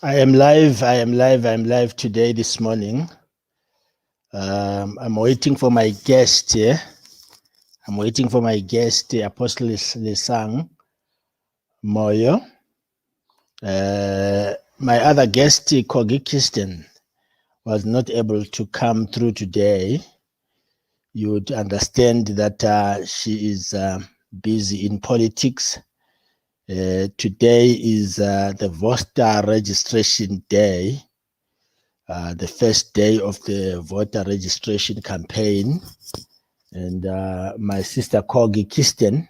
I am live. I am live today, this morning. I'm waiting for my guest here. I'm waiting for my guest, Apostle Lisang Moyo. My other guest, Kogi Kirsten, was not able to come through today. You would understand that she is busy in politics. Today is the voter registration day. The first day of the voter registration campaign, and my sister Kogi Kirsten,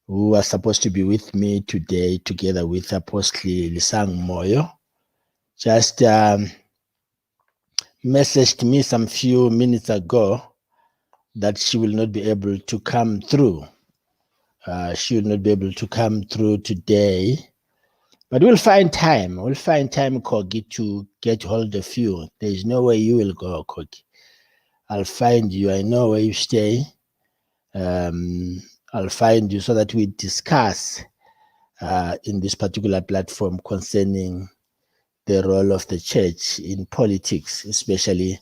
who was supposed to be with me today together with Apostle Lisang Moyo, just messaged me some few minutes ago that she will not be able to come through. She will not be able to come through today, but we'll find time. We'll find time, Kogi, to get hold of you. There is no way you will go, Kogi. I'll find you. I know where you stay. I'll find you so that we discuss in this particular platform concerning the role of the church in politics, especially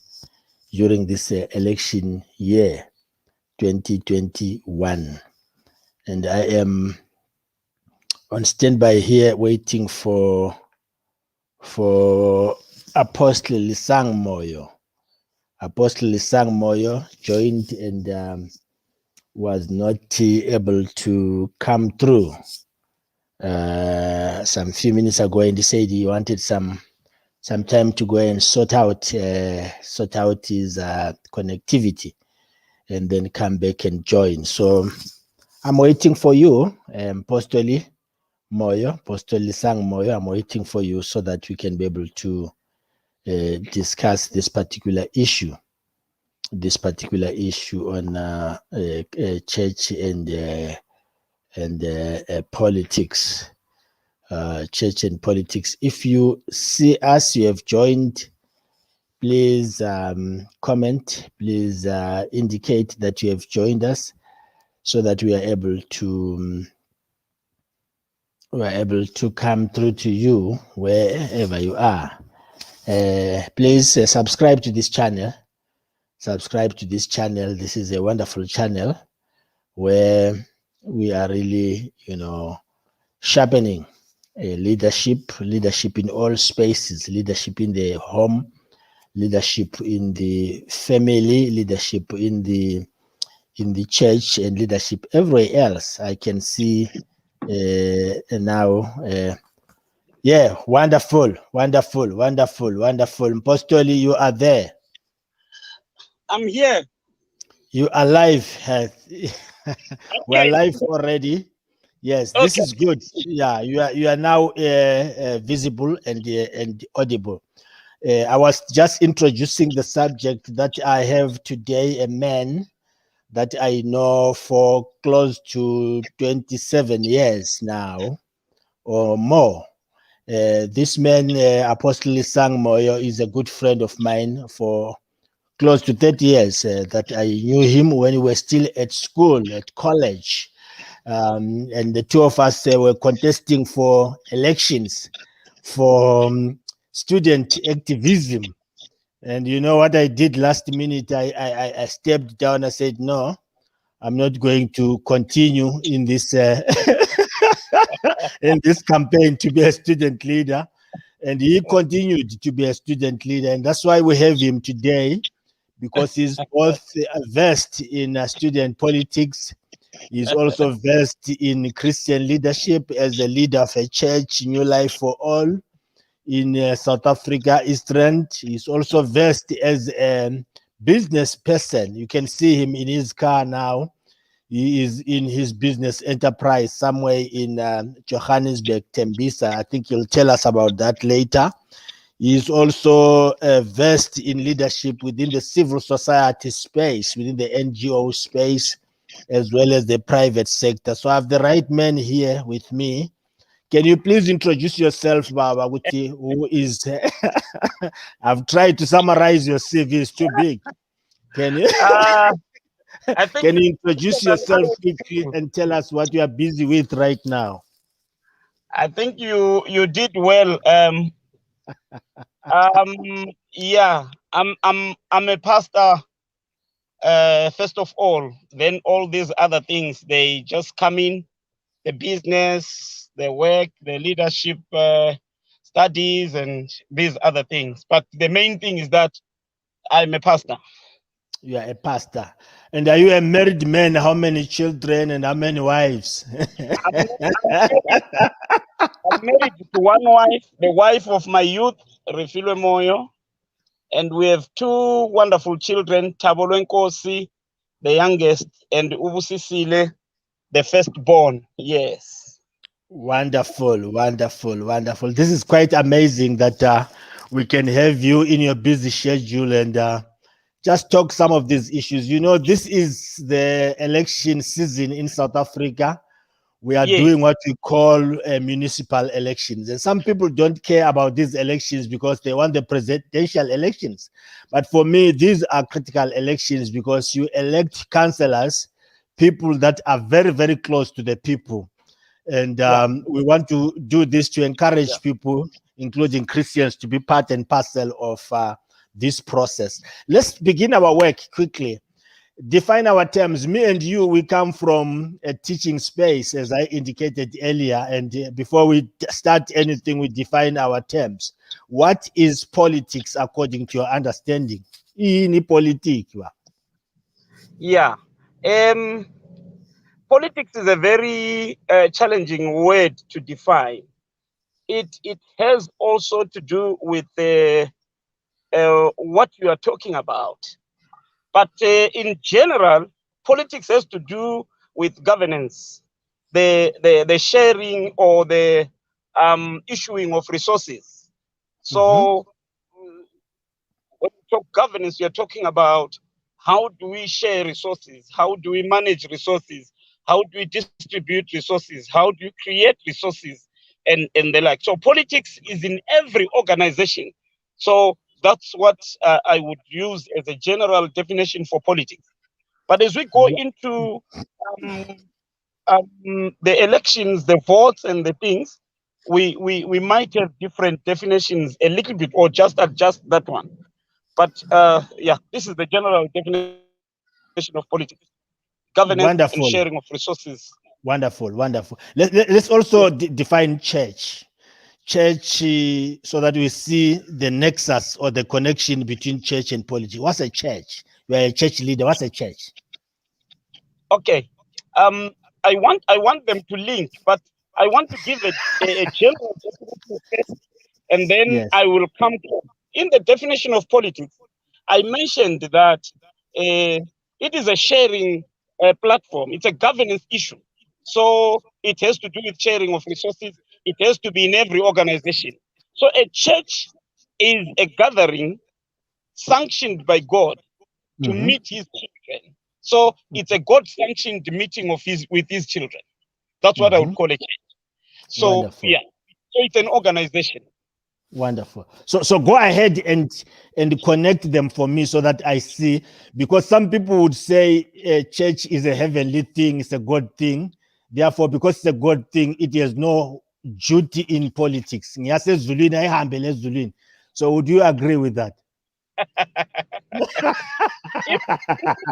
during this election year, 2021. And I am on standby here waiting for Apostle Lisang Moyo. Apostle Lisang Moyo joined and was not able to come through some few minutes ago, and he said he wanted some time to go and sort out his connectivity and then come back and join. So I'm waiting for you, Apostle Lisang Moyo. I'm waiting for you so that we can be able to discuss this particular issue on church and politics. Church and politics. If you see us, you have joined, please comment. Please indicate that you have joined us, so that we are able to come through to you wherever you are. Please subscribe to this channel. This is a wonderful channel where we are really, sharpening leadership in all spaces, leadership in the home, leadership in the family, leadership in the church, and leadership everywhere else. I can see now. Yeah, wonderful. Apostoli, you are there. I'm here. You are live. We are live already. Yes, okay. This is good. Yeah, you are now visible and audible. I was just introducing the subject that I have today, a man that I know for close to 27 years now or more. This man, Apostle Lisang Moyo, is a good friend of mine for close to 30 years that I knew him when we were still at school, at college. And the two of us were contesting for elections for student activism. And you know what I did last minute? I stepped down. I said, no, I'm not going to continue in this in this campaign to be a student leader. And he continued to be a student leader. And that's why we have him today, because he's both versed in student politics. He's also versed in Christian leadership as a leader of a church, New Life for All, in South Africa, East Rand. He's also versed as a business person. You can see him in his car now. He is in his business enterprise somewhere in Johannesburg, Tembisa. I think he'll tell us about that later. He is also versed in leadership within the civil society space, within the NGO space, as well as the private sector. So I have the right man here with me. Can you please introduce yourself, Baba Guti, who is... I've tried to summarize your CV, it's too big. Can you... Can you introduce yourself quickly and tell us what you are busy with right now? I think you did well. Yeah, I'm a pastor. First of all, then all these other things they just come in, the business, the work, the leadership studies, and these other things. But the main thing is that I'm a pastor. You are a pastor. And are you a married man? How many children and how many wives? I'm married. I'm married to one wife, the wife of my youth, Stanley Moyo, and we have two wonderful children, Tabolo Nkosi, the youngest, and Ubusisile, the firstborn. Yes. Wonderful, wonderful, wonderful. This is quite amazing that we can have you in your busy schedule and just talk some of these issues. You know, this is the election season in South Africa. We are Yes. doing what we call municipal elections. And some people don't care about these elections because they want the presidential elections. But for me, these are critical elections because you elect councillors, people that are very, very close to the people. And Yeah. we want to do this to Yeah. encourage people, including Christians, to be part and parcel of this process. Let's begin our work quickly. Define our terms. Me and you, we come from a teaching space, as I indicated earlier. And before we start anything, we define our terms. What is politics according to your understanding? In politics. Yeah. Politics is a very challenging word to define. It has also to do with what you are talking about. But in general, politics has to do with governance, the sharing or the issuing of resources. Mhm. So when you talk governance, you're talking about how do we share resources? How do we manage resources? How do we distribute resources? How do you create resources and the like? So politics is in every organization. So that's what I would use as a general definition for politics. But as we go into um, the elections, the votes, and the things, we might have different definitions a little bit or just adjust that one. But yeah, this is the general definition of politics: governance and sharing of Wonderful. resources. Wonderful, wonderful. Let's Yes. also define church. Church, so that we see the nexus or the connection between church and politics. What's a church? You are a church leader. What's a church? Okay. I want them to link, but I want to give a general definition first, and then Yes. I will come to in the definition of politics. I mentioned that it is a sharing platform. It's a governance issue, so it has to do with sharing of resources. It has to be in every organization. So a church is a gathering sanctioned by God to Mhm. meet His children. So it's a God-sanctioned meeting of His with His children. That's what I would Mhm. call a church. So Wonderful. yeah, so it's an organization. Wonderful. So go ahead and connect them for me so that I see, because some people would say church is a heavenly thing, it's a God thing. Therefore, because it's a God thing, it has no duty in politics. Ngiyase ezulwini, ayihambele ezulwini. So would you agree with that? If it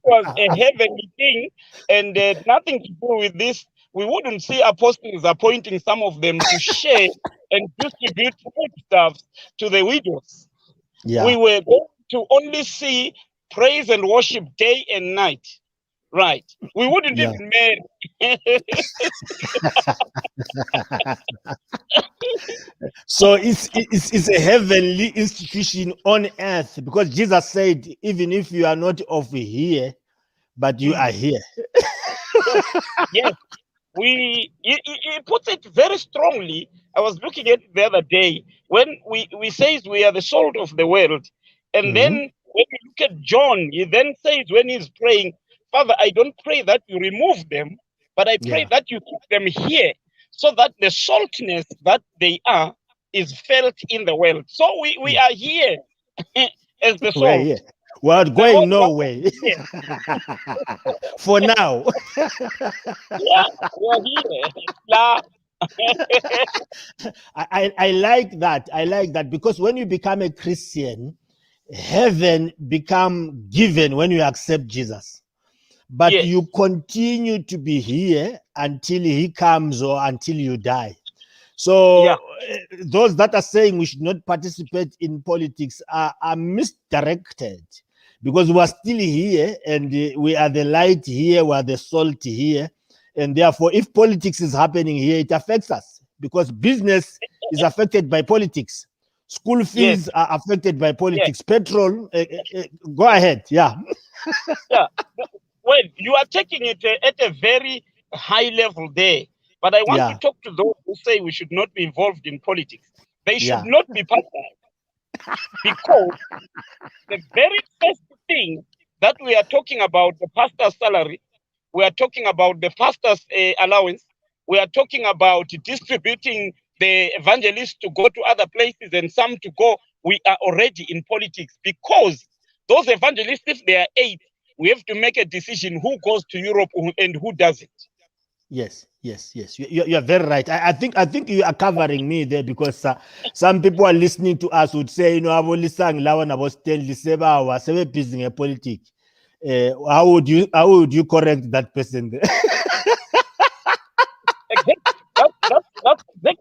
was a heavenly thing and nothing to do with this, we wouldn't see apostles appointing some of them to share and distribute foodstuffs to the widows. We Yeah. were going to only see praise and worship day and night. Right. We wouldn't Yeah. even marry. So it's a heavenly institution on earth, because Jesus said, even if you are not of here, but you Mm. are here. Yes, yes. He puts it very strongly. I was looking at it the other day when we says we are the salt of the world, and then Mhm. when you look at John, he then says when he's praying, Father, I don't pray that you remove them, but I pray Yeah. that you keep them here, so that the saltness that they are is felt in the world. So we Yeah. are here as the We're salt. here. We're The going world wants us nowhere here. for now. Yeah, we are here. La. I like that. I like that because when you become a Christian, heaven become given when you accept Jesus. But Yes. you continue to be here until he comes or until you die. So Yeah. those that are saying we should not participate in politics are misdirected, because we are still here and we are the light here, we are the salt here. And therefore, if politics is happening here, it affects us because business is affected by politics. School fees Yes. are affected by Yes. politics. Petrol, go ahead. Yeah. Yeah. Well, you are taking it at a very high level there. But I want to Yeah. talk to those who say we should not be involved in politics. They should Yeah. not be pastors, because the very first thing that we are talking about, the pastor's salary, we are talking about the pastor's allowance, we are talking about distributing the evangelists to go to other places and some to go. We are already in politics, because those evangelists, if they are 8, we have to make a decision who goes to Europe and who doesn't. Yes, yes, yes. You are very right. I think you are covering me there, because some people are listening to us would say, you know, Abo Lisang lawan abo Stanley Seba wa sebe busy in politics. How would you correct that person? Exactly. That's exactly.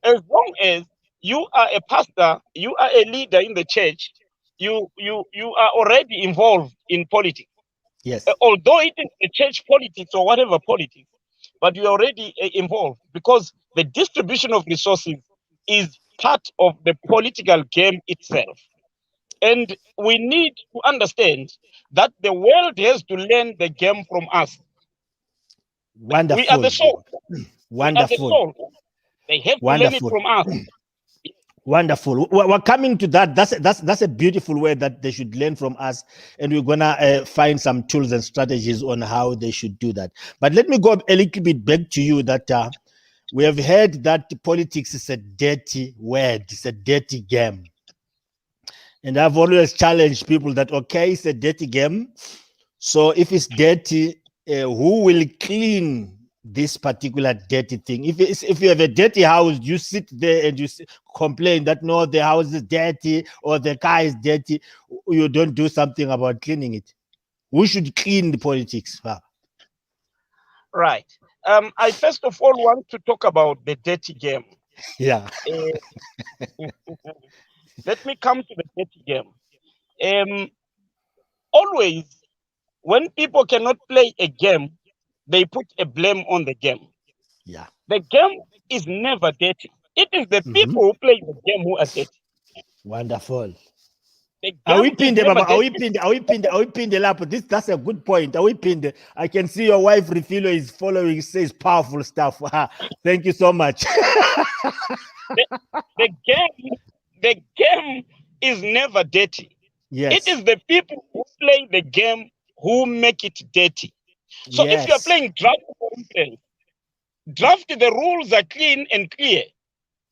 As long as you are a pastor, you are a leader in the church, you are already involved in politics. Yes. Although it is the church politics or whatever politics, but you're already involved, because the distribution of resources is part of the political game itself. And we need to understand that the world has to learn the game from us. We are Wonderful. the soul. We are the Wonderful. soul. They have to learn it Wonderful. from us. Wonderful. We're coming to that. That's a beautiful way that they should learn from us, and we're gonna find some tools and strategies on how they should do that. But let me go a little bit back to you that we have heard that politics is a dirty word, it's a dirty game, and I've always challenged people that okay, it's a dirty game. So if it's dirty, who will clean this particular dirty thing? If you have a dirty house, you sit there and you complain that no, the house is dirty or the car is dirty. You don't do something about cleaning it. Who should clean the politics? Right. I first of all want to talk about the dirty game. Yeah. Let me come to the dirty game. Always, when people cannot play a game, they put a blame on the game. Yeah. The game is never dirty. It is the Mhm. people who play the game who are dirty. Wonderful. The Are we game is pinned, never Baba? Are we dirty. pinned? Are we pinned? Are we pinned the lap? That's a good point. Are we pinned? I can see your wife Refilo is following. Says powerful stuff. Thank you so much. The game is never dirty. Yes. It is the people who play the game who make it dirty. So if you are Yes. playing draft, for instance, draft, the rules are clean and clear.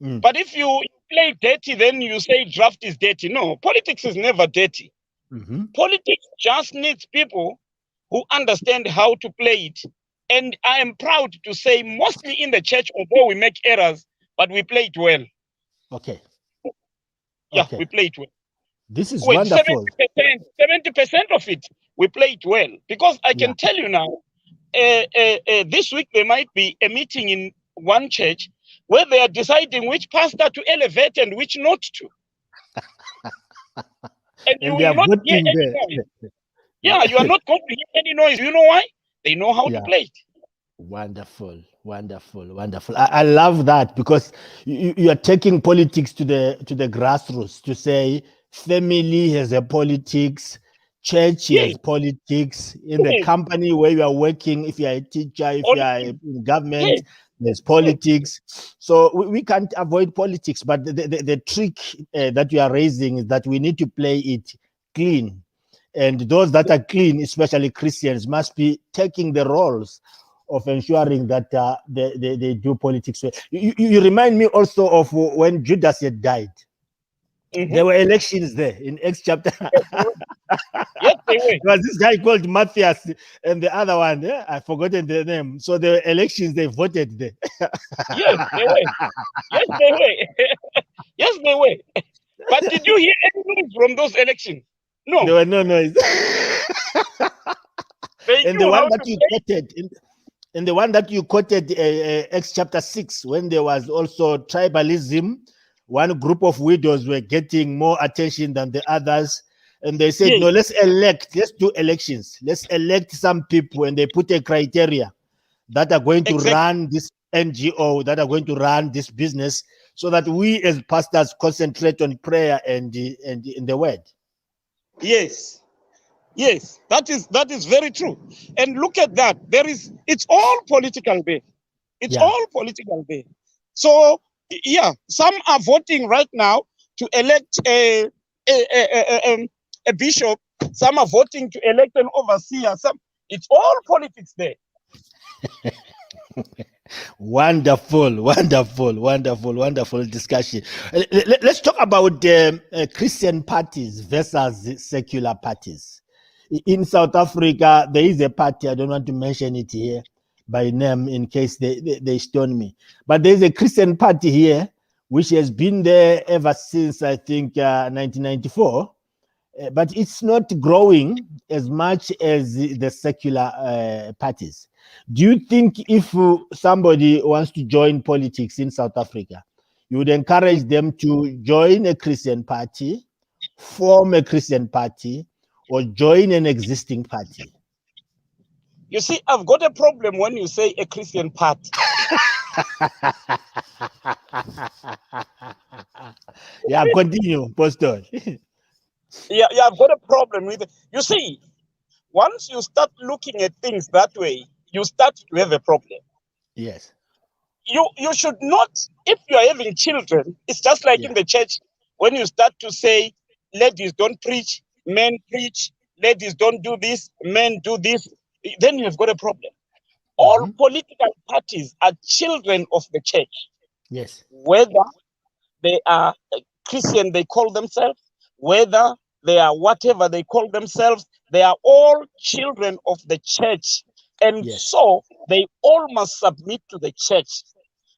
Mm. But if you play dirty, then you say draft is dirty. No, politics is never dirty. Mm-hmm. Politics just needs people who understand how to play it. And I am proud to say, mostly in the church, although we make errors, but we play it well. Okay. Yeah, Okay. we play it well. This is Well, wonderful. 70% of it, we play it well. Because I can Yeah. tell you now, this week there might be a meeting in one church where they are deciding which pastor to elevate and which not to. And you And they will are not hear voting any there. noise. Yeah, you are not going to hear any noise. You know why? They know how Yeah. to play it. Wonderful, wonderful, wonderful. I love that, because you are taking politics to the grassroots to say family has a politics, church Yes, has politics, in the yes. company where you are working, if you are a teacher, if you are Politics. in government, Yes, there's yes. politics. So we can't avoid politics, but the trick that you are raising is that we need to play it clean. And those that are clean, especially Christians, must be taking the roles of ensuring that they do politics well. You remind me also of when Judas had died. There were elections there in Acts chapter. Yes, they were. There was this guy called Matthias and the other one, I've forgotten the name. So the elections, they voted there. Yes, they were. Yes, they were. Yes, they were. But did you hear any news from those elections? No. There were no noise. They And knew the one how that to you play. quoted, and the one that you quoted, Acts chapter 6, when there was also tribalism, one group of widows were getting more attention than the others. And they said, Yes. no, let's do elections. Let's elect some people. And they put a criteria that are going to Exactly. run this NGO, that are going to run this business, so that we as pastors concentrate on prayer and in the word. Yes. Yes, that is very true. And look at that. It's all political based. It's all political based. So yeah, some are voting right now to elect a bishop. Some are voting to elect an overseer. It's all politics there. Wonderful discussion. Let's talk about Christian parties versus secular parties. In South Africa, there is a party, I don't want to mention it here by name in case they stone me, but there's a Christian party here which has been there ever since, I think, 1994, but it's not growing as much as the secular parties. Do you think if somebody wants to join politics in South Africa, you would encourage them to join a Christian party, form a Christian party, or join an existing party? You see, I've got a problem when you say a Christian party. Yeah, continue, Pastor. Yeah, I've got a problem with it. You see, once you start looking at things that way, you start to have a problem. Yes. You should not, if you are having children, it's just like in the church, when you start to say, ladies don't preach, men preach, ladies don't do this, men do this, then you've got a problem. All political parties are children of the church. Yes. Whether they are Christian, they call themselves, whether they are whatever they call themselves, they are all children of the church. And so they all must submit to the church.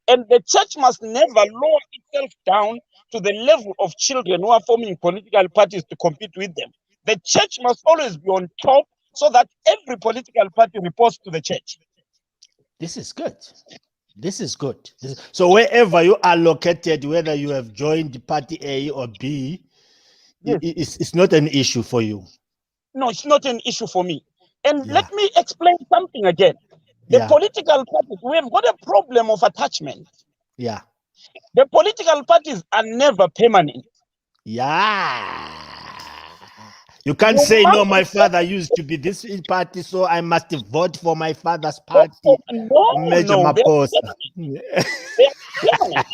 And the church must never lower itself down to the level of children who are forming political parties to compete with them. The church must always be on top so that every political party reports to the church. This is good. So wherever you are located, whether you have joined party A or B, it's not an issue for you. No, it's not an issue for me. And let me explain something again. The political parties, we've got a problem of attachment. Yeah. The political parties are never permanent. Yeah. You can't say, no, my father used to be this party, so I must vote for my father's party. No, Maphosa. They're permanent.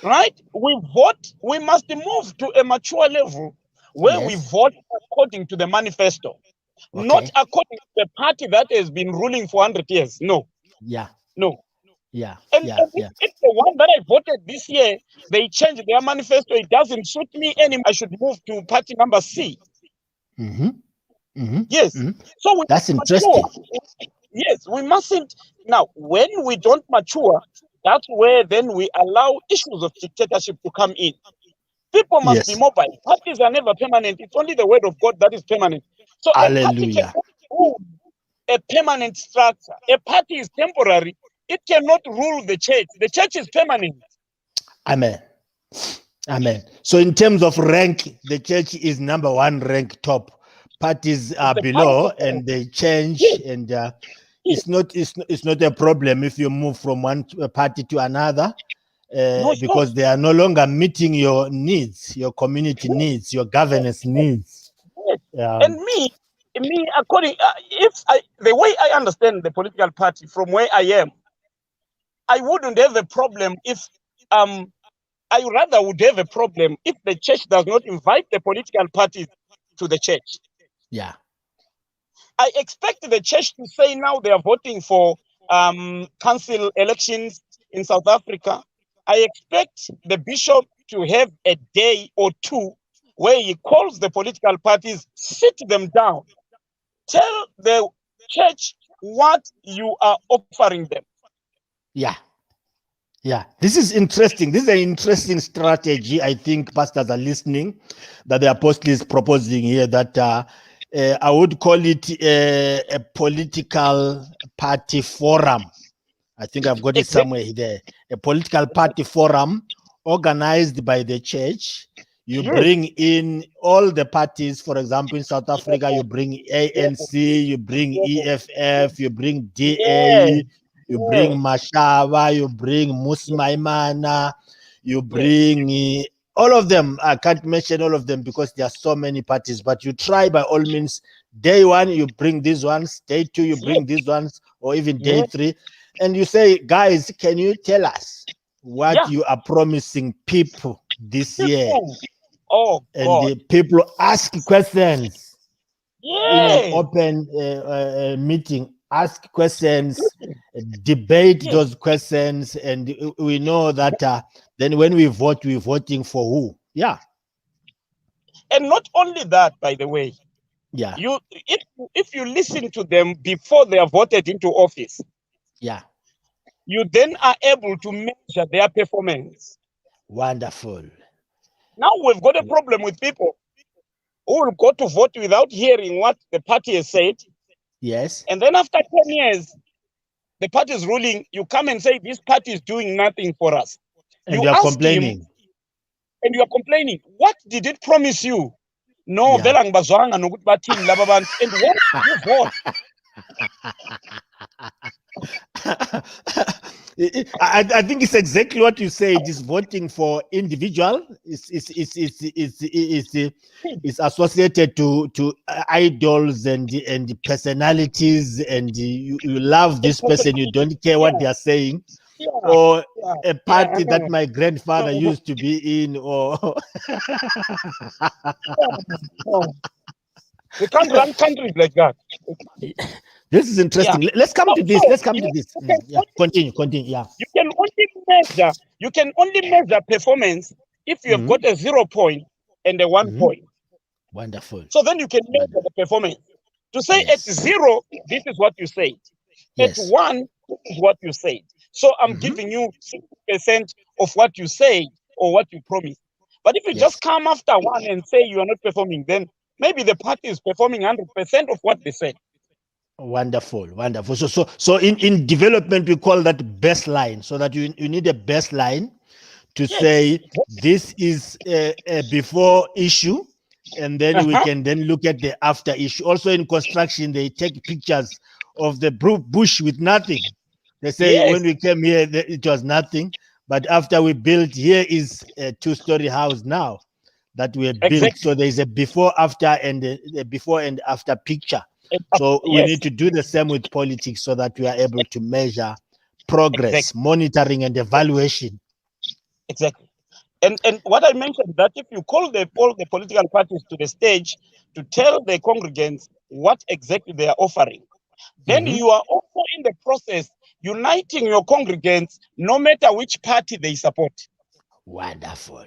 Right? We must move to a mature level where we vote according to the manifesto. Not according to the party that has been ruling for 100 years. No. Yeah. No. Yeah. And if the one that I voted this year, they changed their manifesto, it doesn't suit me anymore, I should move to party number C. Yes. So that's interesting. Yes, we mustn't. Now, when we don't mature, that's where then we allow issues of dictatorship to come in. People must be mobile. Parties are never permanent. It's only the word of God that is permanent. So Hallelujah. A party cannot rule a permanent structure. A party is temporary. It cannot rule the church. The church is permanent. Amen. So in terms of rank, the church is number one rank top. Parties are below and they change, and it's not a problem if you move from one party to another. Because they are no longer meeting your needs, your community needs, your governance needs. And me, according the way I understand the political party from where I am, I wouldn't have a problem if I rather would have a problem if the church does not invite the political parties to the church. Yeah. I expect the church to say now they are voting for council elections in South Africa. I expect the bishop to have a day or two where he calls the political parties, sit them down, tell the church what you are offering them. Yeah. Yeah, this is interesting. This is an interesting strategy. I think pastors are listening that the apostle is proposing here, that I would call it a political party forum. I think I've got it somewhere there. A political party forum organized by the church. You bring in all the parties. For example, in South Africa, you bring ANC, you bring EFF, you bring DA, you bring Mashava, you bring Musmaimana, you bring all of them. I can't mention all of them because there are so many parties, but you try by all means. Day one, you bring these ones. Day two, you bring these ones, or even day three. And you say, guys, can you tell us what you are promising people this year? Oh, and God. the people ask questions in an open meeting. Ask questions, debate those questions, and we know that then when we vote, we're voting for who? Yeah. And not only that, by the way, yeah, if you listen to them before they are voted into office, yeah, you then are able to measure their performance. Wonderful. Now we've got a problem with people who will go to vote without hearing what the party has said. Yes. And then after 10 years, the party is ruling, you come and say, this party is doing nothing for us. And you are complaining. And you are complaining. What did it promise you? No, and what you vote? I think it's exactly what you say. It is voting for individual. It's associated to idols and personalities, and you love this person. You don't care what they are saying, or a party that my grandfather used to be in, or we can't run countries like that. This is interesting. Let's come to this. Let's come to this. Continue. Yeah. You can only measure performance if you have got a 0 point and a 1 point. Wonderful. So then you can measure the performance. To say at 0, this is what you said. At 1, this is what you said. So I'm giving you 60% of what you say or what you promised. But if you just come after 1 and say you are not performing, then maybe the party is performing 100% of what they said. Wonderful. So in development, we call that baseline, so that you need a baseline to say this is a before issue, and then we can then look at the after issue. Also in construction, they take pictures of the bush with nothing. They say when we came here, it was nothing, but after we built, here is a 2-story house now that we have built. So there is a before, after, and a before and after picture. So we need to do the same with politics, so that we are able to measure progress, monitoring, and evaluation. Exactly. And what I mentioned, that if you call all the political parties to the stage to tell the congregants what exactly they are offering, then you are also in the process uniting your congregants, no matter which party they support. Wonderful.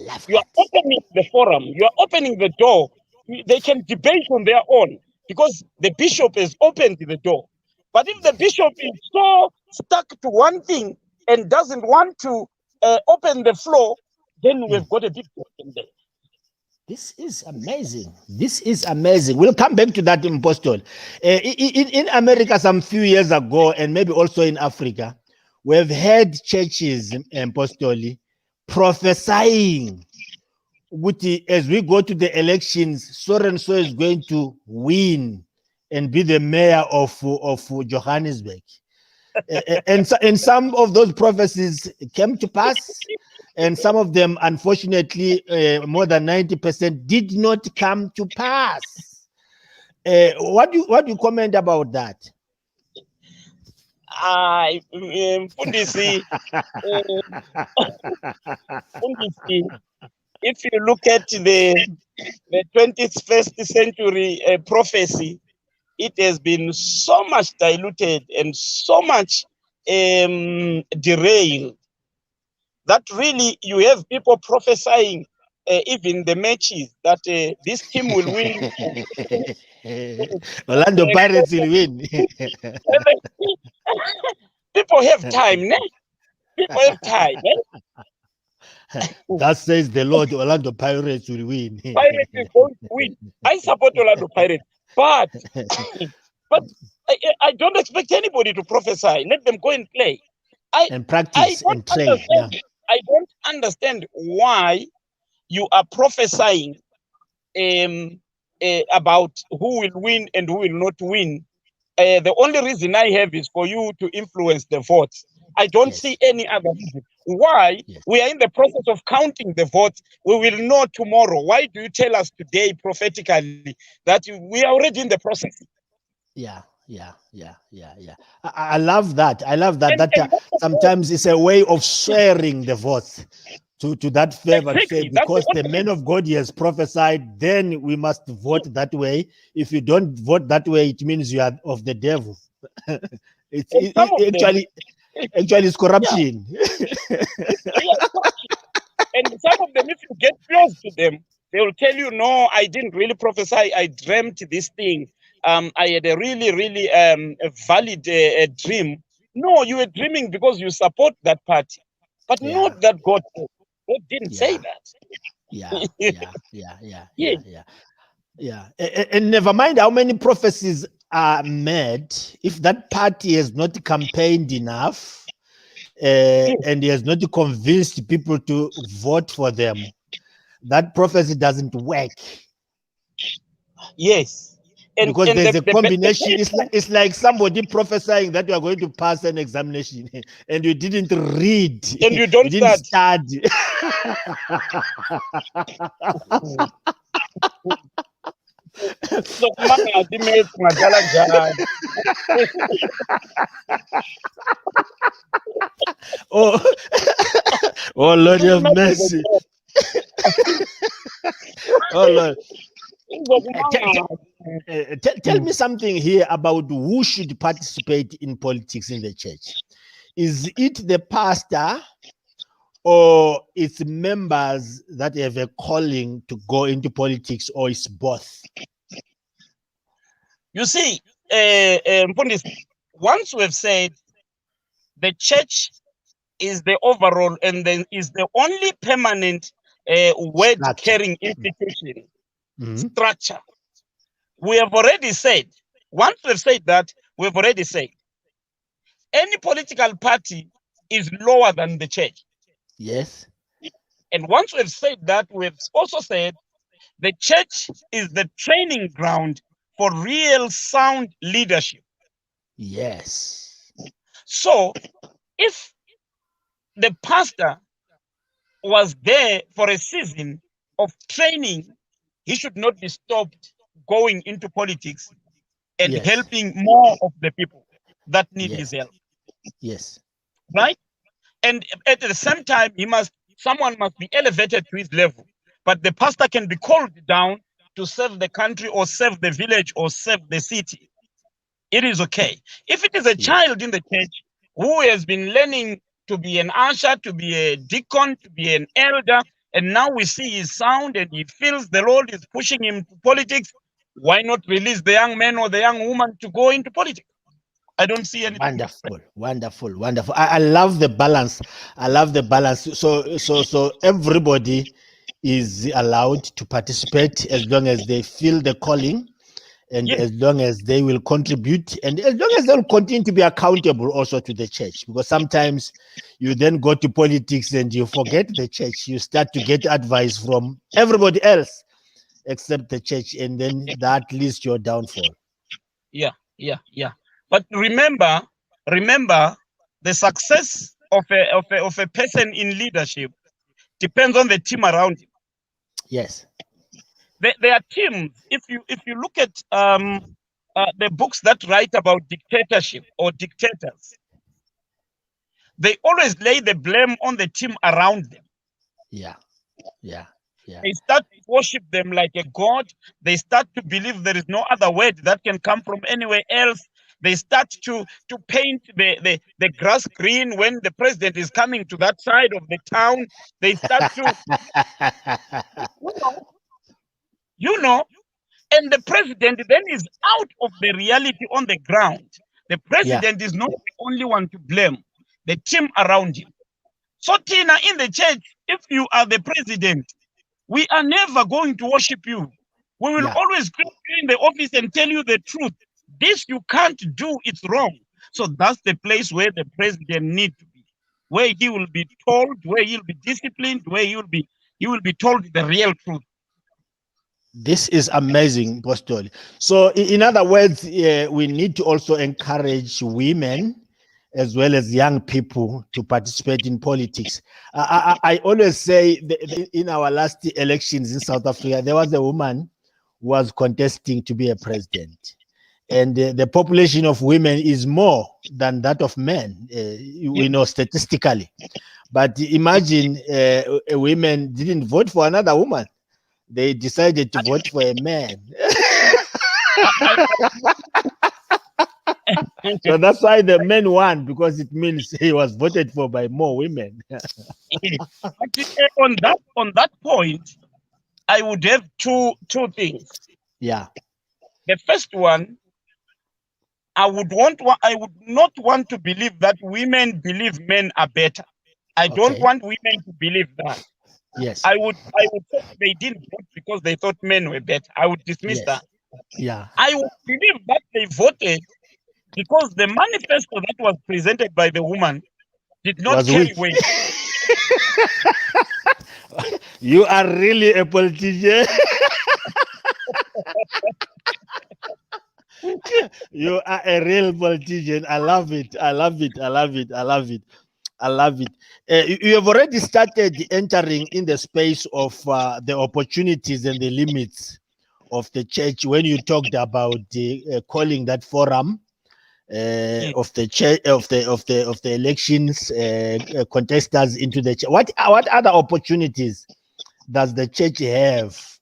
Love you are opening the forum, you are opening the door. They can debate on their own because the bishop has opened the door. But if the bishop is so stuck to one thing and doesn't want to open the floor, then we've got a big problem there. This is amazing. This is amazing. We'll come back to that, Apostle. In America, some few years ago, and maybe also in Africa, we've had churches, Apostle, prophesying as we go to the elections, so and so is going to win and be the mayor of Johannesburg. And some of those prophecies came to pass, and some of them, unfortunately, more than 90% did not come to pass. What do you comment about that? If you look at the 21st century prophecy, it has been so much diluted and so much derailed. that really you have people prophesying even the matches that this team will win. Orlando Pirates will win. People have time, ne? People have time, ne? That says the Lord, Orlando Pirates will win. Pirates is going to win. I support Orlando Pirates, but I don't expect anybody to prophesy. Let them go and play. And practice and train. Yeah. I don't understand why you are prophesying about who will win and who will not win. The only reason I have is for you to influence the votes. I don't see any other reason. Why? We are in the process of counting the votes. We will know tomorrow. Why do you tell us today prophetically that we are already in the process? Yeah. I love that. I love that. Sometimes it's a way of sharing the votes to that favor. Exactly. Because the man of God has prophesied, then we must vote that way. If you don't vote that way, it means you are of the devil. Actually, it's corruption. And some of them, if you get close to them, they will tell you, no, I didn't really prophesy. I dreamt this thing. I had a really a valid dream. No, you were dreaming because you support that party, but not that God said. God didn't say that. Yeah. And never mind how many prophecies are made, if that party has not campaigned enough and he has not convinced people to vote for them, that prophecy doesn't work. Yes. Because there's a combination. It's like somebody prophesying that you are going to pass an examination and you didn't read. And you don't study. Oh, oh Lord, have mercy. Oh Lord. Tell me something here about who should participate in politics in the church. Is it the pastor or its members that have a calling to go into politics, or it's both? You see, once we've said the church is the overall and then is the only permanent word-carrying institution structure. We have already said, once we've said that, we've already said any political party is lower than the church. Yes. And once we've said that, we've also said the church is the training ground for real sound leadership. Yes. So if the pastor was there for a season of training, he should not be stopped going into politics and helping more of the people that need his help. Yes. Right? And at the same time, someone must be elevated to his level. But the pastor can be called down to serve the country or serve the village or serve the city. It is okay. If it is a child in the church who has been learning to be an usher, to be a deacon, to be an elder, and now we see his sound and he feels the Lord is pushing him to politics, why not release the young man or the young woman to go into politics? I don't see anything. Wonderful. I love the balance. So everybody is allowed to participate as long as they feel the calling, and as long as they will contribute, and as long as they'll continue to be accountable also to the church. Because sometimes you then go to politics and you forget the church. You start to get advice from everybody else except the church, and then that leads to your downfall. Yeah. But remember, the success of a person in leadership depends on the team around him. Yes. There are teams. If you look at the books that write about dictatorship or dictators, they always lay the blame on the team around them. Yeah. They start to worship them like a god. They start to believe there is no other word that can come from anywhere else. They start to paint the grass green when the president is coming to that side of the town. They start to, you know, and the president then is out of the reality on the ground. The president is not the only one to blame, the team around him. So, Tina, in the church, if you are the president, we are never going to worship you. We will always put you in the office and tell you the truth. This you can't do, it's wrong. So that's the place where the president needs to be, where he will be told, where he'll be disciplined, where he will be told the real truth. This is amazing, Pastor. So, in other words, we need to also encourage women as well as young people to participate in politics. I always say in our last elections in South Africa, there was a woman who was contesting to be a president. And the population of women is more than that of men, we know statistically. But imagine women didn't vote for another woman. They decided to vote for a man. So that's why the men won, because it means he was voted for by more women. On that point, I would have two things. Yeah. The first one, I would not want to believe that women believe men are better. I don't want women to believe that. Yes. I would say they didn't vote because they thought men were better. I would dismiss that. Yeah. I would believe that they voted because the manifesto that was presented by the woman did not carry weight. You are really a politician. You are a real politician. I love it. I love it. I love it. I love it. I love it. You have already started entering in the space of the opportunities and the limits of the church when you talked about the calling that forum of the church of the elections contestants into the church. What other opportunities does the church have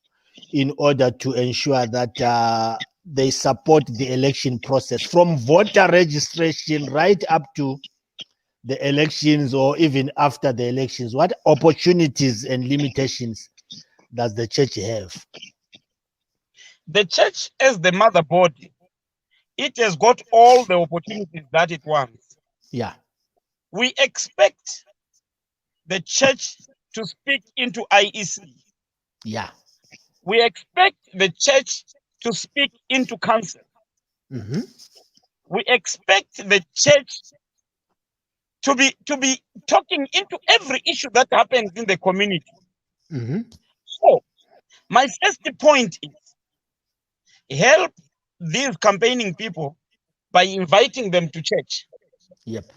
in order to ensure that they support the election process from voter registration right up to the elections or even after the elections? What opportunities and limitations does the church have? The church, as the mother body, it has got all the opportunities that it wants. Yeah. We expect the church to speak into IEC. Yeah. We expect the church to speak into council. Mm-hmm. We expect the church to be talking into every issue that happens in the community. Mm-hmm. So, my first point is help these campaigning people by inviting them to church. Yep.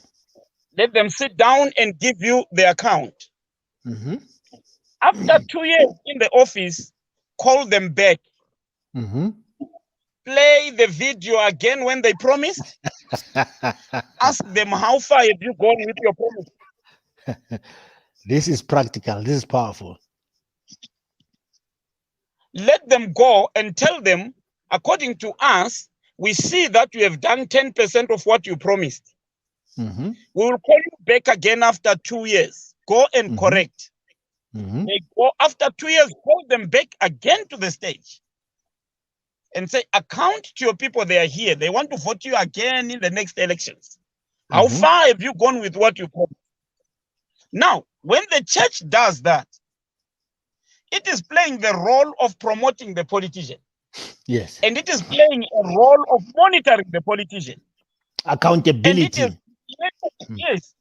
Let them sit down and give you the account. Mm-hmm. After 2 years in the office, call them back. Mm-hmm. Play the video again when they promised. Ask them, how far have you gone with your promise? This is practical. This is powerful. Let them go and tell them, according to us, we see that you have done 10% of what you promised. Mm-hmm. We will call you back again after 2 years. Go and correct. Mm-hmm. They go after 2 years, call them back again to the stage and say, account to your people, they are here. They want to vote you again in the next elections. How far have you gone with what you promised? Now, when the church does that, it is playing the role of promoting the politician. Yes. And it is playing a role of monitoring the politician. Accountability. And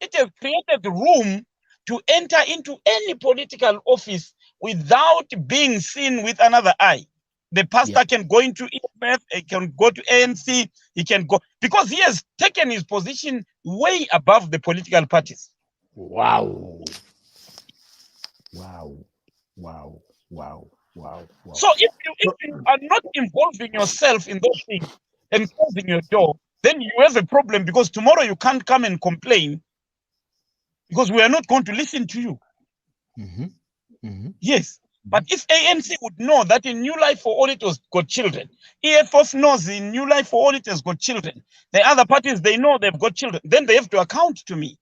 it has created room to enter into any political office without being seen with another eye. The pastor can go into EFF, he can go to ANC, he can go, because he has taken his position way above the political parties. Wow. Wow. Wow. Wow. Wow. Wow. So if you are not involving yourself in those things and closing your door, then you have a problem, because tomorrow you can't come and complain because we are not going to listen to you. Mm-hmm. Mm-hmm. Yes. But if ANC would know that in New Life for All it has got children, EFF knows in New Life for All it has got children, the other parties, they know they've got children, then they have to account to me.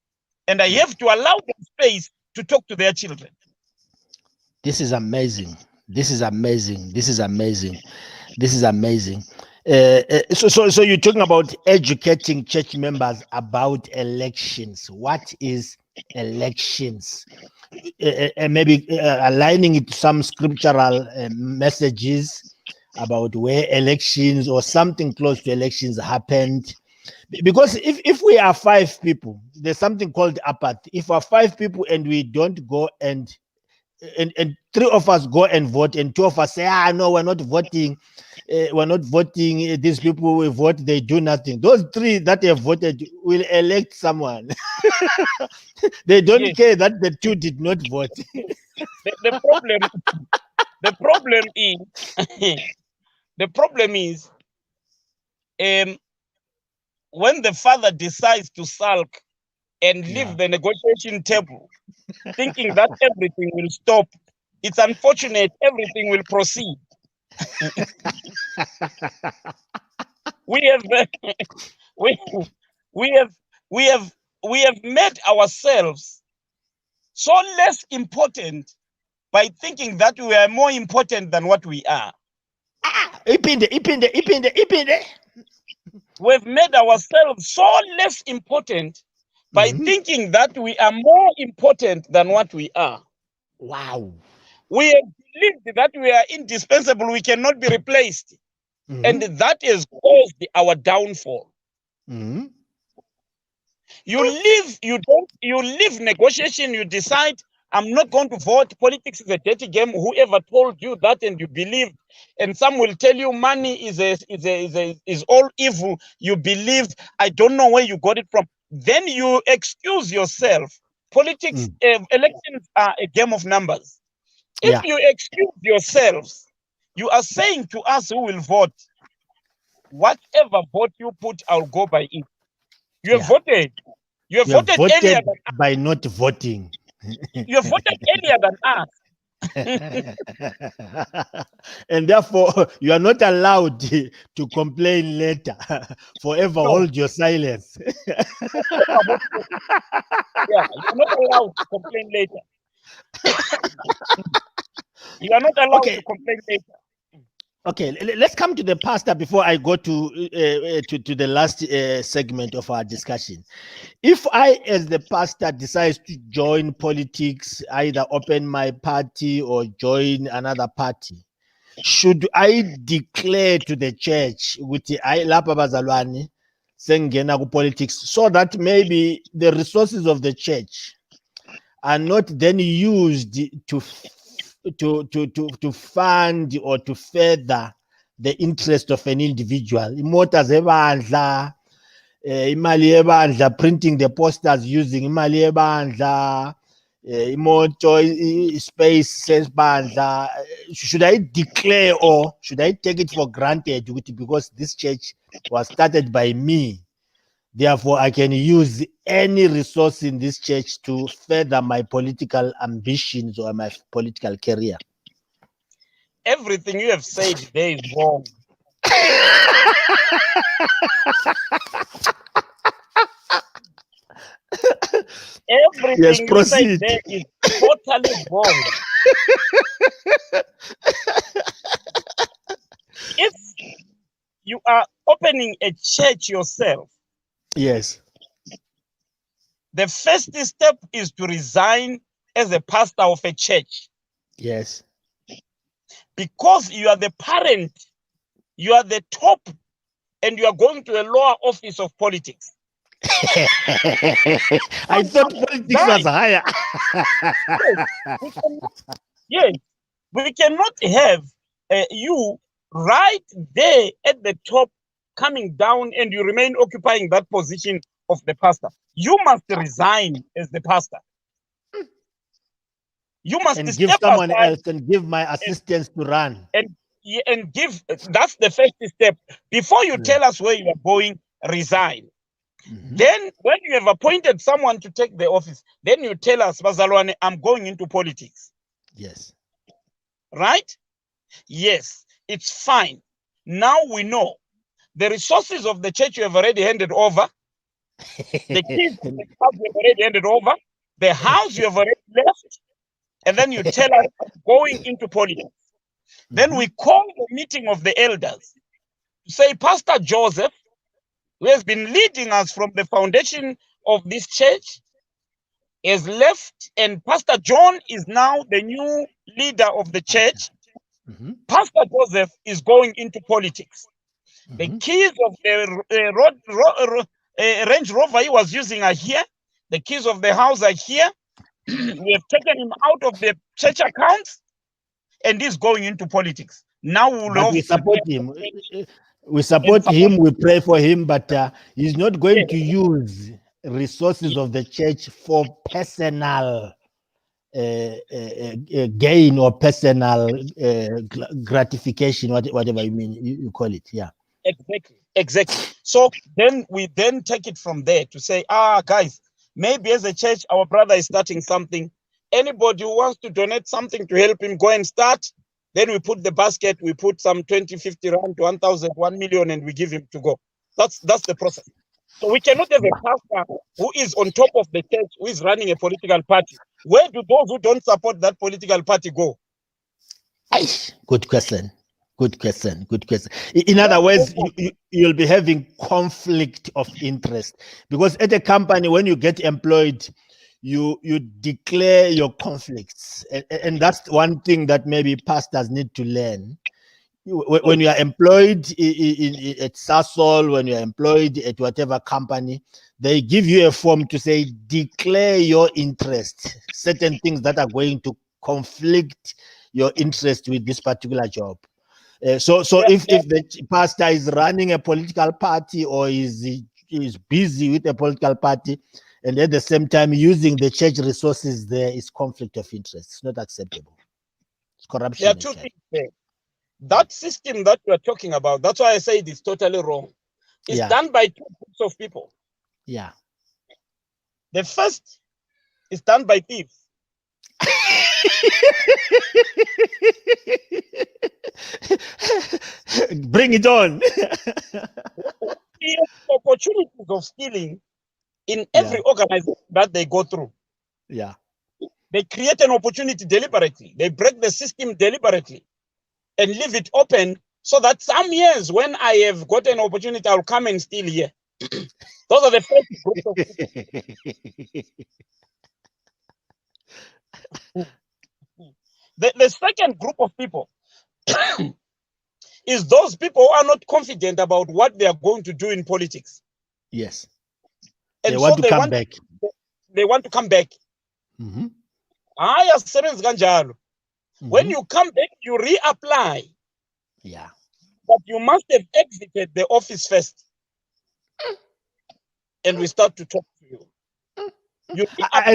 And I have to allow them space to talk to their children. This is amazing. This is amazing. This is amazing. This is amazing. So you're talking about educating church members about elections. What is elections? Maybe aligning it to some scriptural messages about where elections or something close to elections happened. Because if we are 5 people, there's something called apathy. If we're 5 people and we don't go and 3 of us go and vote, and 2 of us say, no, we're not voting. We're not voting. These people will vote, they do nothing. Those 3 that have voted will elect someone. They don't care that the 2 did not vote. The problem is, when the father decides to sulk and leave the negotiation table, thinking that everything will stop, it's unfortunate everything will proceed. we have made ourselves so less important by thinking that we are more important than what we are. We've made ourselves so less important by thinking that we are more important than what we are. Wow. We have believed that we are indispensable, we cannot be replaced. And that has caused our downfall. You leave negotiation, you decide, I'm not going to vote. Politics is a dirty game. Whoever told you that and you believed, and some will tell you money is all evil. You believed. I don't know where you got it from. Then you excuse yourself. Politics, elections are a game of numbers. If you excuse yourselves, you are saying to us who will vote, whatever vote you put, I'll go by it. You have voted. You have voted earlier than us. By not voting. You have voted earlier than us. And therefore, you are not allowed to complain later. Forever hold your silence. Yeah, you're not allowed to complain later. You are not allowed to complain later. Okay, let's come to the pastor before I go to the last segment of our discussion. If I, as the pastor, decides to join politics, either open my party or join another party, should I declare to the church with lapha bazalwane sengena ku politics, so that maybe the resources of the church are not then used to fund or to further the interest of an individual? Imota zebandla, imali yebandla, printing the posters using imali yebandla, imoto, space sesibandla. Should I declare or should I take it for granted because this church was started by me? Therefore, I can use any resource in this church to further my political ambitions or my political career. Everything you have said there is wrong. Everything you said there is totally wrong. If you are opening a church yourself, yes, the first step is to resign as a pastor of a church. Yes. Because you are the parent, you are the top, and you are going to a lower office of politics. I thought politics was higher. Yes, we cannot have you right there at the top coming down and you remain occupying that position of the pastor. You must resign as the pastor. You must and give someone else and give my assistants to run. And give, that's the first step. Before you tell us where you are going, resign. Then when you have appointed someone to take the office, then you tell us, Bazalwane, I'm going into politics. Yes. right? Yes, it's fine. Now we know the resources of the church you have already handed over. The keys of the house you have already handed over. The house you have already left. And then you tell us going into politics. Then we call the meeting of the elders to say, Pastor Joseph, who has been leading us from the foundation of this church, has left, and Pastor John is now the new leader of the church. Pastor Joseph is going into politics. The keys of the Range Rover he was using are here. The keys of the house are here. We have taken him out of the church accounts, and he's going into politics. Now we support him. We support him. We pray for him, but he's not going to use resources of the church for personal gain or personal gratification, whatever you call it. Yeah. Exactly. So then we take it from there to say, guys, maybe as a church, our brother is starting something. Anybody who wants to donate something to help him go and start, then we put the basket, we put some 20, 50 rand, 1,000, 1 million, and we give him to go. That's the process. So we cannot have a pastor who is on top of the church, who is running a political party. Where do those who don't support that political party go? Good question. In other words, you'll be having conflict of interest, because at a company, when you get employed, you declare your conflicts, and that's one thing that maybe pastors need to learn. When you are employed at Sasol, when you are employed at whatever company, they give you a form to say, declare your interest, certain things that are going to conflict your interest with this particular job. So if the pastor is running a political party, or is busy with a political party, and at the same time using the church resources, there is conflict of interest. It's not acceptable. It's corruption. There are two things there. That system that we are talking about, that's why I say it is totally wrong. It's done by two groups of people. Yeah. The first is done by thieves. Bring it on. Opportunities of stealing in every organization that they go through. Yeah. They create an opportunity deliberately. They break the system deliberately and leave it open, so that some years when I have got an opportunity, I'll come and steal here. Those are the first group of people. The second group of people is those people who are not confident about what they are going to do in politics. Yes. And they want to come back. They want to come back. When you come back, you reapply. Yeah. But you must have exited the office first. And we start to talk to you. I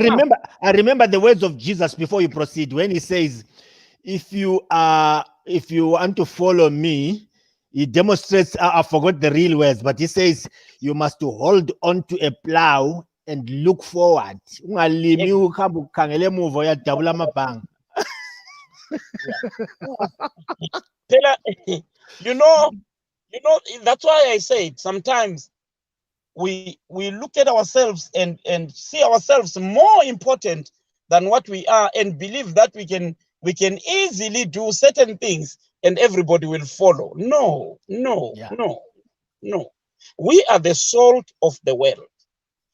remember the words of Jesus before you proceed, when he says, if you want to follow me, he demonstrates, I forgot the real words, but he says you must hold on to a plow and look forward. You know, that's why I say sometimes we look at ourselves and see ourselves more important than what we are, and believe that we can easily do certain things and everybody will follow. No. We are the salt of the world.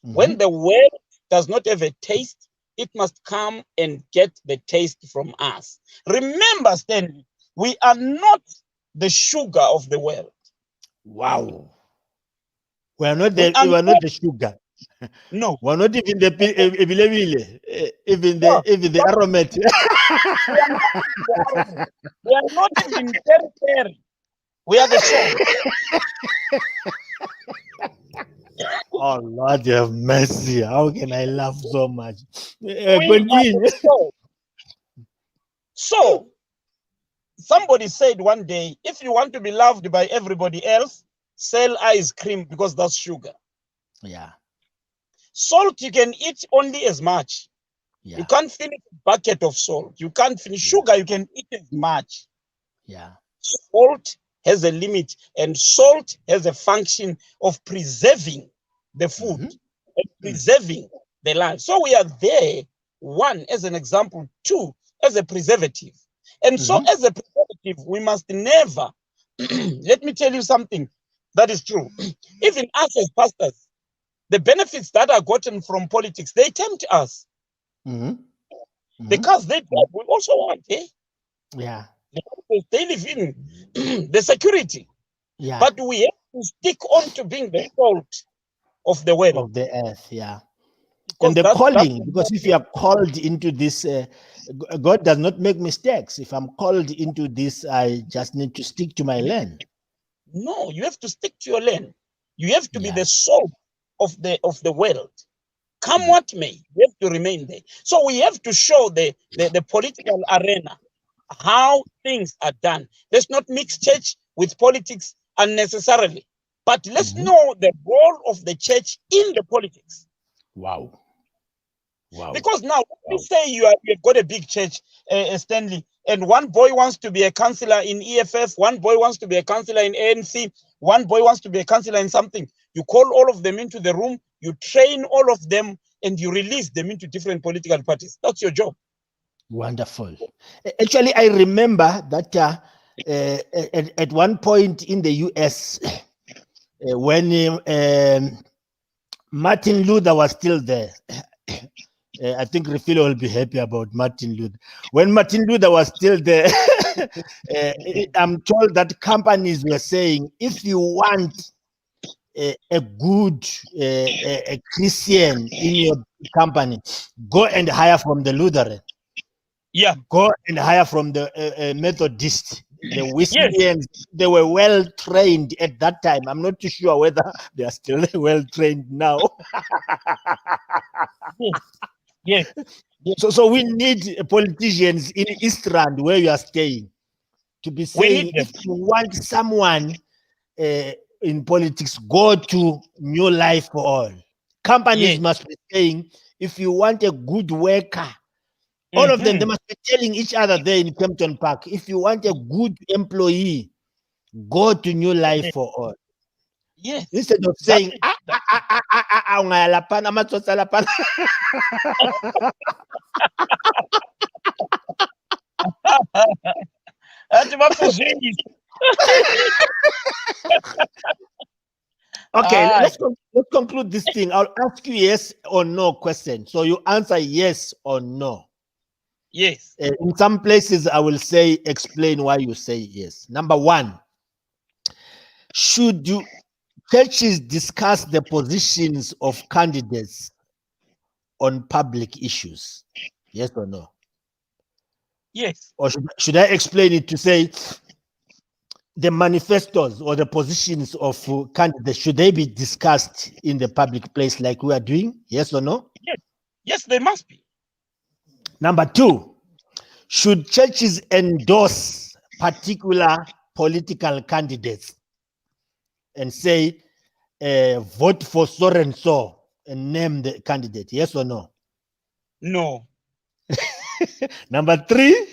When the world does not have a taste, it must come and get the taste from us. Remember, Stanley, we are not the sugar of the world. Wow. We are not the sugar. No. We're not even the aromat. We are not even very. We are the salt. Oh Lord, you have mercy. How can I laugh so much? So somebody said one day, if you want to be loved by everybody else, sell ice cream, because that's sugar. Yeah. Salt you can eat only as much. Yeah. You can't finish a bucket of salt. You can't finish sugar. You can eat as much. Yeah. Salt has a limit, and salt has a function of preserving the food and preserving the land. So we are there, one, as an example, two, as a preservative. And so as a preservative, we must never, let me tell you something that is true. Even us as pastors, the benefits that are gotten from politics, they tempt us. Because they do, we also want, Yeah. they live in the security. Yeah. But we have to stick on to being the salt of the world. Of the earth, yeah. Because And the that's calling, the because if you are called into this, God does not make mistakes. If I'm called into this, I just need to stick to my lane. No, you have to stick to your lane. You have to be Yeah. the salt of the world. Come what may, you have to remain there. So we have to show the political arena how things are done. Let's not mix church with politics unnecessarily, but let's know the role of the church in the politics. Wow. Wow. Because now, when you say you've got a big church, Stanley, and one boy wants to be a councillor in EFF, one boy wants to be a councillor in ANC, one boy wants to be a councillor in something, you call all of them into the room, you train all of them, and you release them into different political parties. That's your job. Wonderful. Actually, I remember that at one point in the US, when Martin Luther was still there, I think Refilo will be happy about Martin Luther. When Martin Luther was still there, I'm told that companies were saying, if you want a good a Christian in your company, go and hire from the Lutheran. Yeah. Go and hire from the Methodist, the Wesleyans. They were well trained at that time. I'm not too sure whether they are still well trained now. Yes. So we need politicians in East Rand, where you are staying, to be saying, if you want someone in politics, go to New Life for All. Companies must be saying, if you want a good worker, all of them, they must be telling each other there in Kempton Park, if you want a good employee, go to New Life for All. Yes. Instead of saying, okay, let's conclude this thing. I'll ask you yes or no question. So you answer yes or no. Yes. In some places, I will say, explain why you say yes. Number one, should churches discuss the positions of candidates on public issues? Yes or no? Yes. Or should I explain it to say the manifestos or the positions of candidates, should they be discussed in the public place like we are doing? Yes or no? Yes. Yes, they must be. Number two, should churches endorse particular political candidates and say, vote for so and so and name the candidate? Yes or no? No. Number three,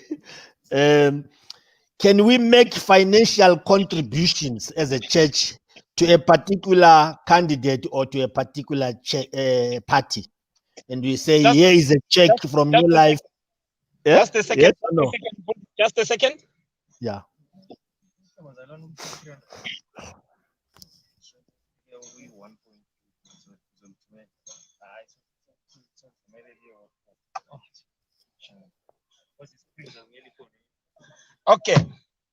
can we make financial contributions as a church to a particular candidate or to a particular party? And we say, here is a check from New Life. Yeah? Just a second. Yes or no? Just a second. Yeah. Okay,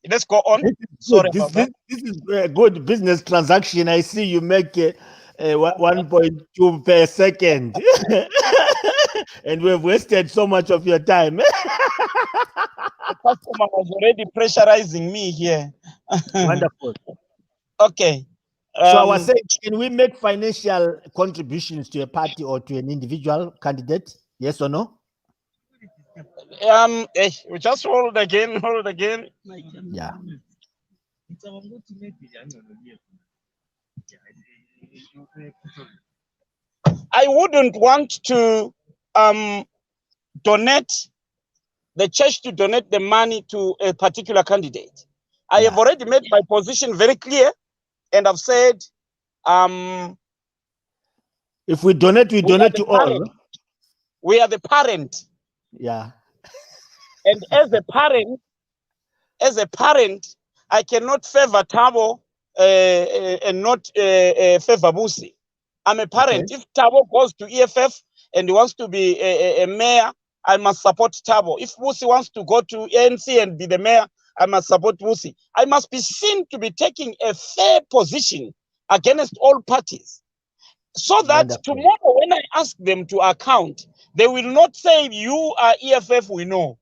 let's go on. Sorry this, about that. This is a good business transaction. I see you make 1.2 per second. And we've wasted so much of your time. The customer was already pressurizing me here. Wonderful. Okay. So I was saying, can we make financial contributions to a party or to an individual candidate? Yes or no? We just hold again. Yeah. I wouldn't want to donate, the church to donate the money to a particular candidate. I have already made my position very clear, and I've said, if we donate, we donate to all. We are the parent. Yeah. And as a parent, I cannot favor Thabo and not favor Busi. I'm a parent. If Thabo goes to EFF and he wants to be a mayor, I must support Thabo. If Busi wants to go to ANC and be the mayor, I must support Busi. I must be seen to be taking a fair position against all parties, so that tomorrow when I ask them to account, they will not say, you are EFF, we know.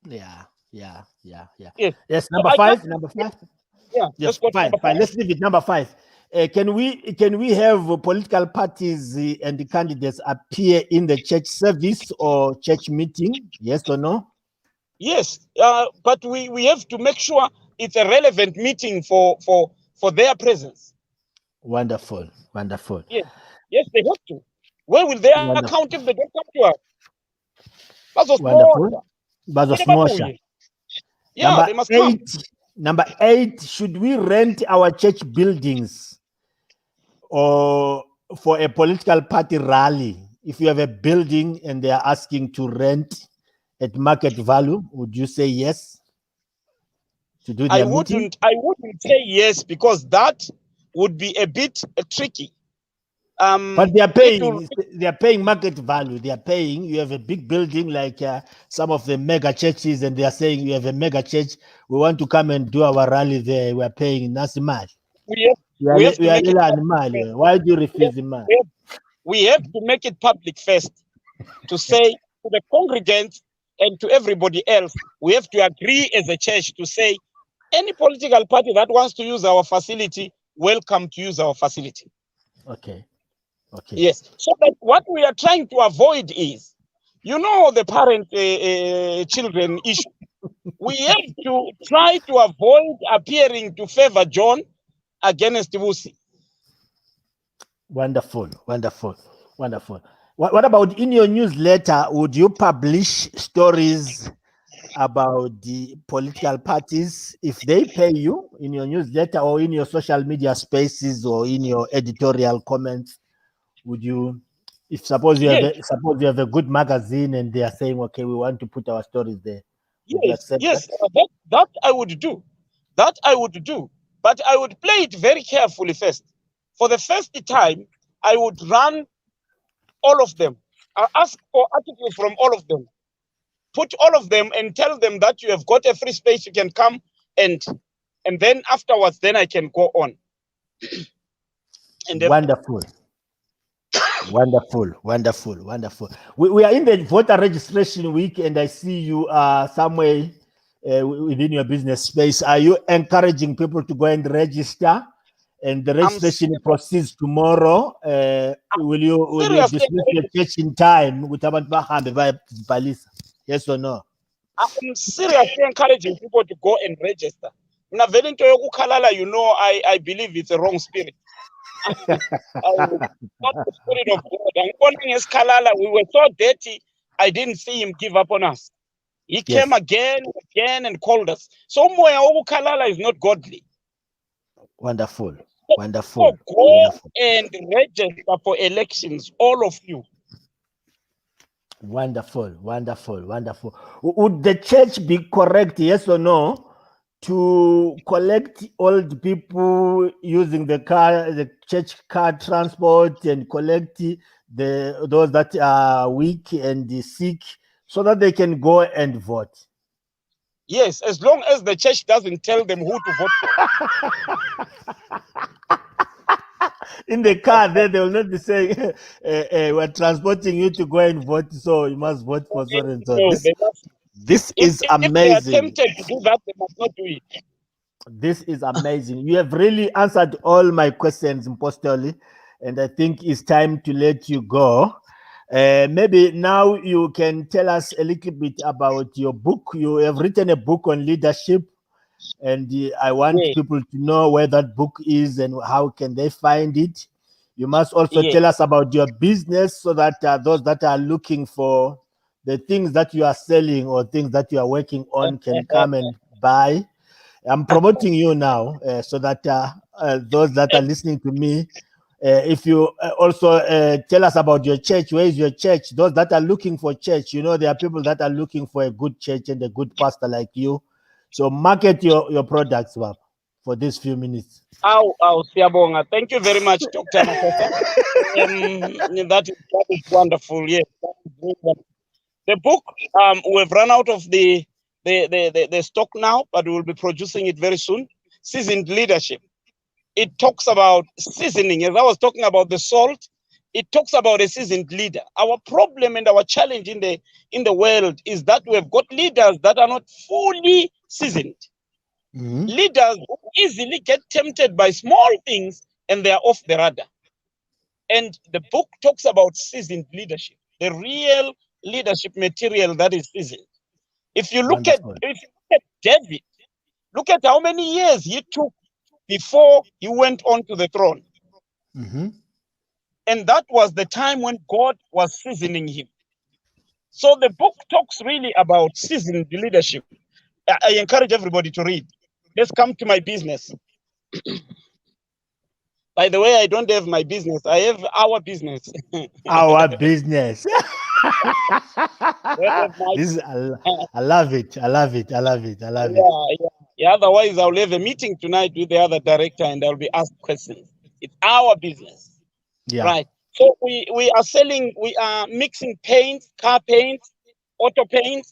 Yeah. Yes, number five. Yeah, yes, fine. Let's leave it. Number 5. Can we have political parties and the candidates appear in the church service or church meeting? Yes or no? Yes, but we have to make sure it's a relevant meeting for their presence. Wonderful. Yes, they have to. Where will they account if they don't come to us? Wonderful. Yeah, they must come. Number 8, should we rent our church buildings or for a political party rally? If you have a building and they are asking to rent at market value, would you say yes to do their meeting? I wouldn't say yes, because that would be a bit tricky. But they are paying market value. They are paying. You have a big building like some of the mega churches, and they are saying, you have a mega church, we want to come and do our rally there. We are paying Nasimali. Why do you refuse the man? We have to make it public first, to say to the congregants and to everybody else, we have to agree as a church to say, any political party that wants to use our facility, welcome to use our facility. Okay. Yes. So that what we are trying to avoid is, the parent-children issue. We have to try to avoid appearing to favor John against Busi. Wonderful. What about in your newsletter? Would you publish stories about the political parties if they pay you in your newsletter or in your social media spaces or in your editorial comments? Would you, if suppose you have a good magazine and they are saying, okay, we want to put our stories there? Yes, that I would do. But I would play it very carefully first. For the first time, I would run all of them. I ask for articles from all of them. Put all of them and tell them that you have got a free space, you can come, and then afterwards, then I can go on. Wonderful. We are in the voter registration week, and I see you somewhere within your business space. Are you encouraging people to go and register? And the registration proceeds tomorrow. Will you dismiss your church in time? Yes or no? I'm seriously encouraging people to go and register. I believe it's a wrong spirit. Not the spirit of God. We were so dirty, I didn't see him give up on us. He came again and called us. So Kalala is not godly. Wonderful. So go and register for elections, all of you. Wonderful. Would the church be correct, yes or no, to collect old people using the church car transport and collect those that are weak and sick so that they can go and vote? Yes, as long as the church doesn't tell them who to vote for. In the car, they will not be saying, we're transporting you to go and vote, so you must vote for so and so. This is amazing. If they are tempted to do that, they must not do it. This is amazing. You have really answered all my questions, Impostoli, and I think it's time to let you go. Maybe now you can tell us a little bit about your book. You have written a book on leadership, and I want people to know where that book is and how can they find it. You must also tell us about your business so that those that are looking for the things that you are selling or things that you are working on can come and buy. I'm promoting you now so that those that are listening to me, if you also tell us about your church, where is your church? Those that are looking for church, you know, there are people that are looking for a good church and a good pastor like you. So market your products, Bob, for these few minutes. Siyabonga. Thank you very much, Dr. Maphosa. That is wonderful. Yes, that is really wonderful. The book, we've run out of the stock now, but we will be producing it very soon. Seasoned Leadership. It talks about seasoning. As I was talking about the salt, it talks about a seasoned leader. Our problem and our challenge in the world is that we've got leaders that are not fully seasoned. Mm-hmm. Leaders easily get tempted by small things and they are off the radar. And the book talks about seasoned leadership, the real leadership material that is seasoned. If you look at David, look at how many years he took before he went on to the throne. Mm-hmm. And that was the time when God was seasoning him. So the book talks really about seasoned leadership. I encourage everybody to read. Let's come to my business. By the way, I don't have my business. I have our business. Our business. This is I love it. I love it. I love it. I love it. Yeah. Otherwise, I'll have a meeting tonight with the other director and I'll be asked questions. It's our business. Yeah. Right. So we are selling, we are mixing paints, car paints, auto paints,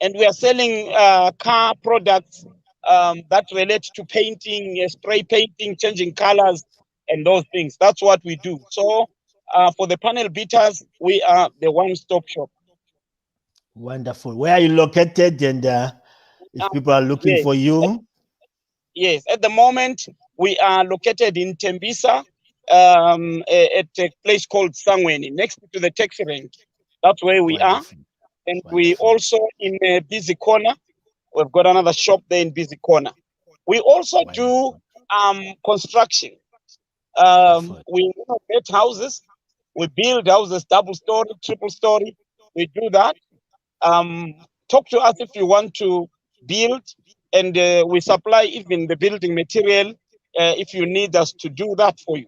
and we are selling car products that relate to painting, spray painting, changing colors, and those things. That's what we do. So for the panel beaters, we are the one-stop shop. Wonderful. Where are you located? And if people are looking for you? Yes, at the moment, we are located in Tembisa at a place called Sangweni, next to the taxi rank. That's where we are. And we also in Busy Corner. We've got another shop there in Busy Corner. We also do construction. We renovate houses. We build houses, double story, triple story. We do that. Talk to us if you want to build, and we supply even the building material if you need us to do that for you.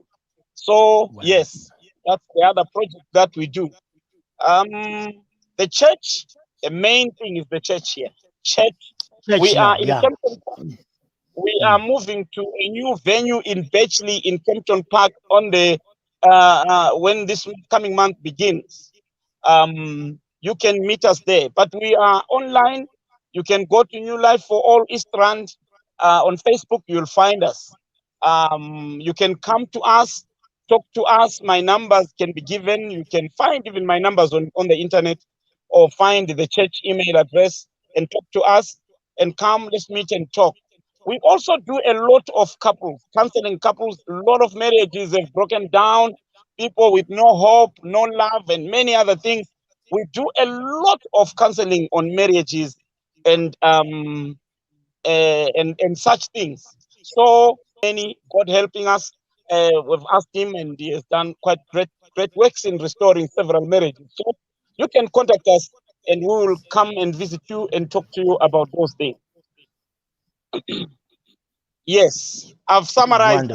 So yes, that's the other project that we do. The church, the main thing is the church here. Church. We are in Kempton Park. We are moving to a new venue in Batchley in Kempton Park on the when this coming month begins. You can meet us there, but we are online. You can go to New Life for All East Rand on Facebook. You'll find us. You can come to us, talk to us. My numbers can be given. You can find even my numbers on the internet, or find the church email address and talk to us, and come, let's meet and talk. We also do a lot of couples, counseling couples. A lot of marriages have broken down, people with no hope, no love, and many other things. We do a lot of counseling on marriages and such things. So many, God helping us. We've asked him, and he has done quite great works in restoring several marriages. So you can contact us, and we will come and visit you and talk to you about those things. Yes, I've summarized.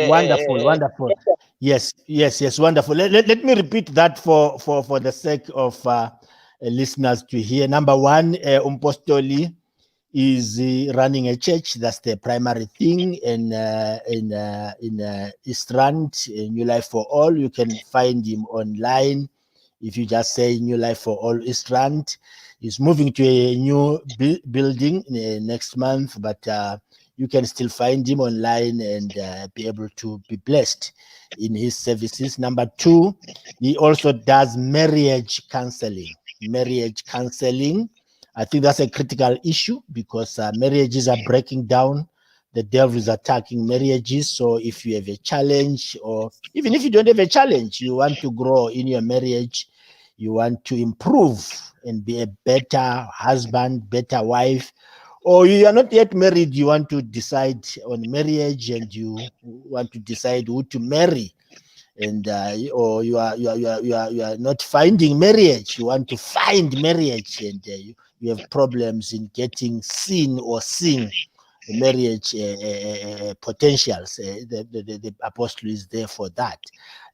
Wonderful. Yes, wonderful. Let me repeat that for the sake of listeners to hear. Number one, Umpostoli is running a church. That's the primary thing in East Rand, New Life for All. You can find him online. If you just say New Life for All East Rand, he's moving to a new building next month, but you can still find him online and be able to be blessed in his services. Number two, he also does marriage counseling. I think that's a critical issue because marriages are breaking down. The devil is attacking marriages. So if you have a challenge, or even if you don't have a challenge, you want to grow in your marriage, you want to improve and be a better husband, better wife, or you are not yet married, you want to decide on marriage and you want to decide who to marry. and or you are not finding marriage. You want to find marriage, and you have problems in getting seen or seeing marriage potentials. The apostle is there for that,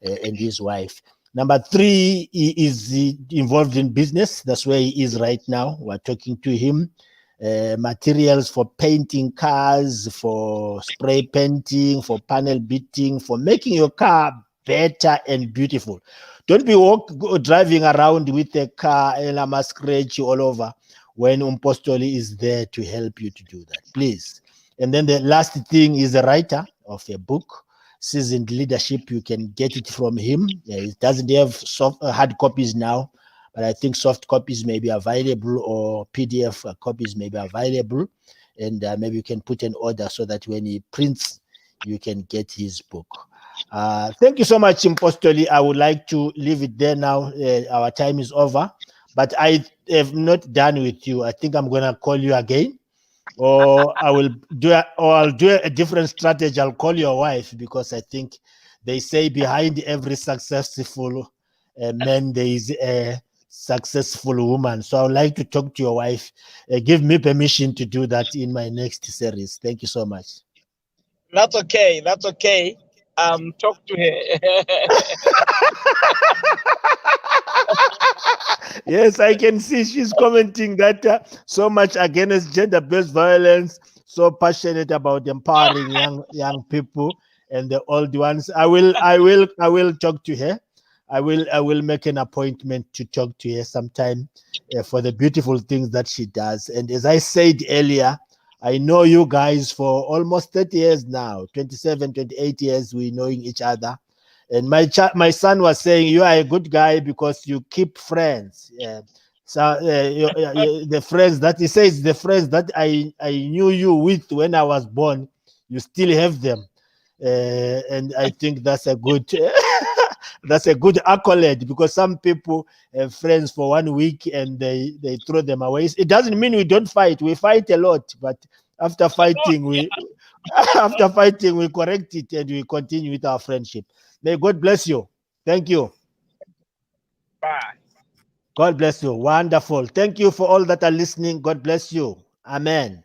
and his wife. Number three, he is involved in business. That's where he is right now. We're talking to him. Materials for painting cars, for spray painting, for panel beating, for making your car better and beautiful. Don't be driving around with a car and a scratch all over when Umpostoli is there to help you to do that, please. And then the last thing is a writer of a book, Seasoned Leadership. You can get it from him. It doesn't have hard copies now, but I think soft copies may be available, or PDF copies may be available. And maybe you can put an order so that when he prints, you can get his book. Thank you so much, Impostoli. I would like to leave it there now. Our time is over, but I have not done with you. I think I'm going to call you again, or I'll do a different strategy. I'll call your wife, because I think they say behind every successful man there is a successful woman. So I would like to talk to your wife. Give me permission to do that in my next series. Thank you so much. That's okay. That's okay. Talk to her. Yes, I can see she's commenting that so much against gender-based violence, so passionate about empowering young people and the old ones. I will talk to her. I will make an appointment to talk to her sometime for the beautiful things that she does. And as I said earlier, I know you guys for almost 30 years now, 27, 28 years, we're knowing each other. And my son was saying, you are a good guy because you keep friends. So the friends that he says, the friends that I knew you with when I was born, you still have them. And I think that's a good that's a good accolade, because some people have friends for 1 week and they throw them away. It doesn't mean we don't fight. We fight a lot, but after fighting we correct it and we continue with our friendship. May God bless you. Thank you. Bye. God bless you. Wonderful. Thank you for all that are listening. God bless you. Amen.